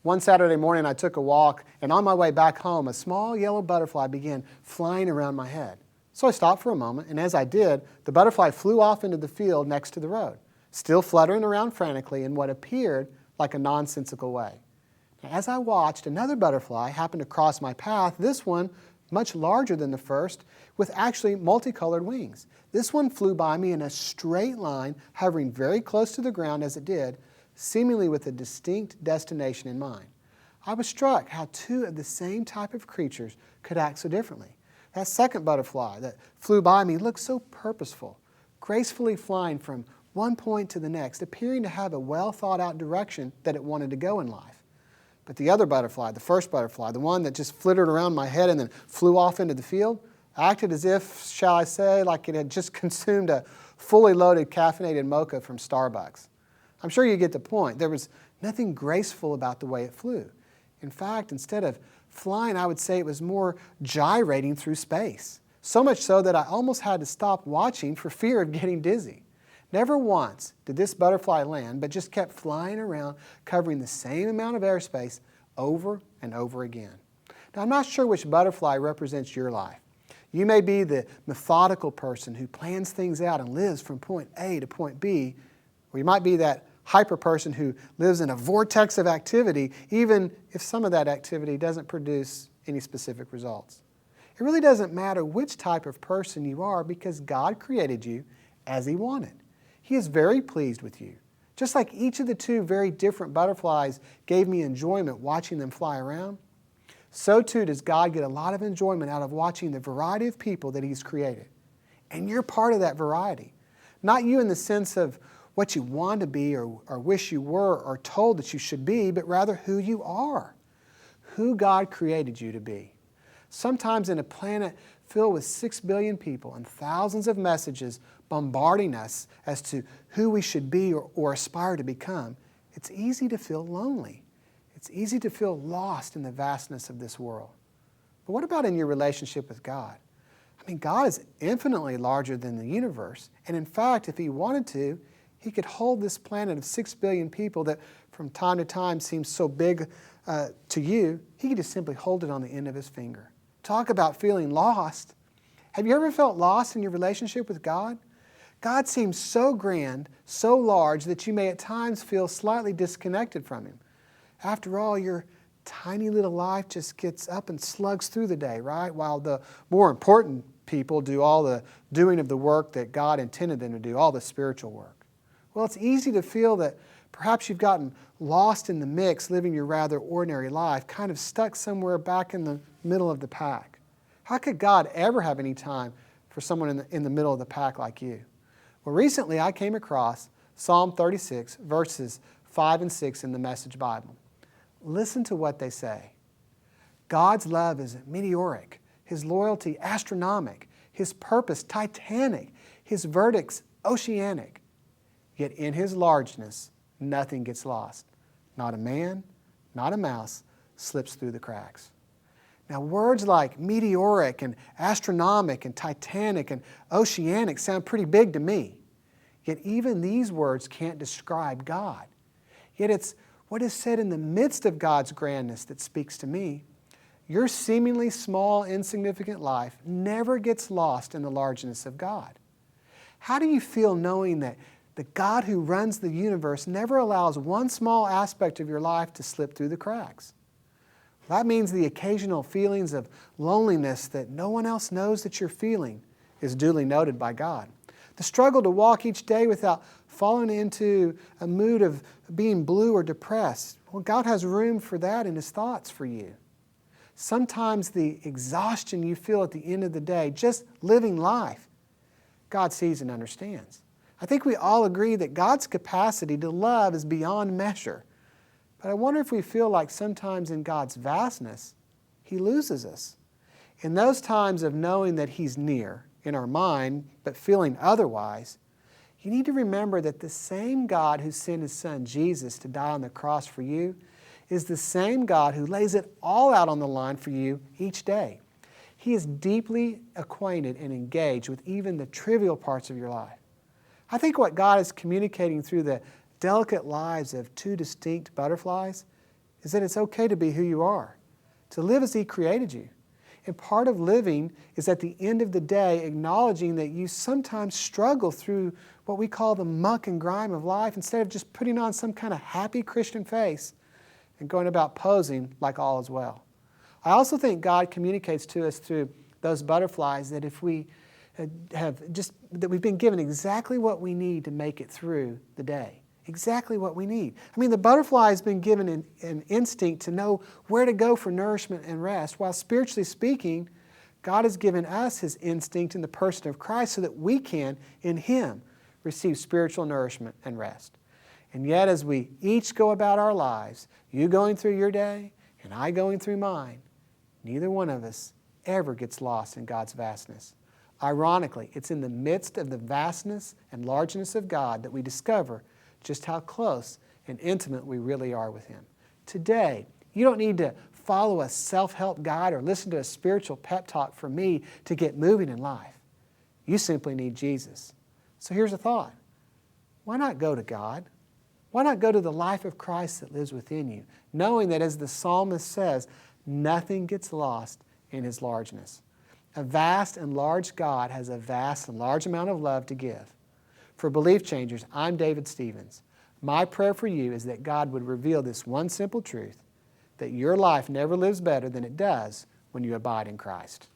One Saturday morning I took a walk, and on my way back home, a small yellow butterfly began flying around my head. So I stopped for a moment, and as I did, the butterfly flew off into the field next to the road, still fluttering around frantically in what appeared like a nonsensical way. As I watched, another butterfly happened to cross my path, this one much larger than the first, with actually multicolored wings. This one flew by me in a straight line, hovering very close to the ground as it did, seemingly with a distinct destination in mind. I was struck how two of the same type of creatures could act so differently. That second butterfly that flew by me looked so purposeful, gracefully flying from one point to the next, appearing to have a well-thought-out direction that it wanted to go in life. But the other butterfly, the first butterfly, the one that just flittered around my head and then flew off into the field, acted as if, shall I say, like it had just consumed a fully loaded caffeinated mocha from Starbucks. I'm sure you get the point. There was nothing graceful about the way it flew. In fact, instead of flying, I would say it was more gyrating through space. So much so that I almost had to stop watching for fear of getting dizzy. Never once did this butterfly land, but just kept flying around, covering the same amount of airspace over and over again. Now, I'm not sure which butterfly represents your life. You may be the methodical person who plans things out and lives from point A to point B, or you might be that hyper person who lives in a vortex of activity, even if some of that activity doesn't produce any specific results. It really doesn't matter which type of person you are because God created you as He wanted. He is very pleased with you. Just like each of the two very different butterflies gave me enjoyment watching them fly around, so too does God get a lot of enjoyment out of watching the variety of people that He's created. And you're part of that variety. Not you in the sense of what you want to be or wish you were or told that you should be, but rather who you are, who God created you to be. Sometimes in a planet filled with 6 billion people and thousands of messages bombarding us as to who we should be or aspire to become, it's easy to feel lonely. It's easy to feel lost in the vastness of this world. But what about in your relationship with God? I mean, God is infinitely larger than the universe. And in fact, if He wanted to, He could hold this planet of 6 billion people that from time to time seems so big to you, He could just simply hold it on the end of His finger. Talk about feeling lost. Have you ever felt lost in your relationship with God? God seems so grand, so large, that you may at times feel slightly disconnected from Him. After all, your tiny little life just gets up and slugs through the day, right? While the more important people do all the doing of the work that God intended them to do, all the spiritual work. Well, it's easy to feel that perhaps you've gotten lost in the mix, living your rather ordinary life, kind of stuck somewhere back in the middle of the pack. How could God ever have any time for someone in the middle of the pack like you? Well, recently I came across Psalm 36, verses 5 and 6 in the Message Bible. Listen to what they say. God's love is meteoric, His loyalty astronomic, His purpose titanic, His verdicts oceanic. Yet in His largeness, nothing gets lost. Not a man, not a mouse slips through the cracks. Now, words like meteoric and astronomic and titanic and oceanic sound pretty big to me. Yet even these words can't describe God. Yet it's what is said in the midst of God's grandness that speaks to me. Your seemingly small, insignificant life never gets lost in the largeness of God. How do you feel knowing that the God who runs the universe never allows one small aspect of your life to slip through the cracks? That means the occasional feelings of loneliness that no one else knows that you're feeling is duly noted by God. The struggle to walk each day without falling into a mood of being blue or depressed. Well, God has room for that in His thoughts for you. Sometimes the exhaustion you feel at the end of the day, just living life, God sees and understands. I think we all agree that God's capacity to love is beyond measure. But I wonder if we feel like sometimes in God's vastness, He loses us. In those times of knowing that He's near in our mind, but feeling otherwise, you need to remember that the same God who sent His Son Jesus to die on the cross for you is the same God who lays it all out on the line for you each day. He is deeply acquainted and engaged with even the trivial parts of your life. I think what God is communicating through the delicate lives of two distinct butterflies is that it's okay to be who you are, to live as He created you. And part of living is at the end of the day acknowledging that you sometimes struggle through what we call the muck and grime of life instead of just putting on some kind of happy Christian face and going about posing like all is well. I also think God communicates to us through those butterflies that if we that we've been given exactly what we need to make it through the day. Exactly what we need. I mean, the butterfly has been given an instinct to know where to go for nourishment and rest, while spiritually speaking, God has given us His instinct in the person of Christ so that we can, in Him, receive spiritual nourishment and rest. And yet, as we each go about our lives, you going through your day and I going through mine, neither one of us ever gets lost in God's vastness. Ironically, it's in the midst of the vastness and largeness of God that we discover just how close and intimate we really are with Him. Today, you don't need to follow a self-help guide or listen to a spiritual pep talk from me to get moving in life. You simply need Jesus. So here's a thought. Why not go to God? Why not go to the life of Christ that lives within you, knowing that, as the psalmist says, nothing gets lost in His largeness. A vast and large God has a vast and large amount of love to give. For Beliefchangers, I'm David Stevens. My prayer for you is that God would reveal this one simple truth, that your life never lives better than it does when you abide in Christ.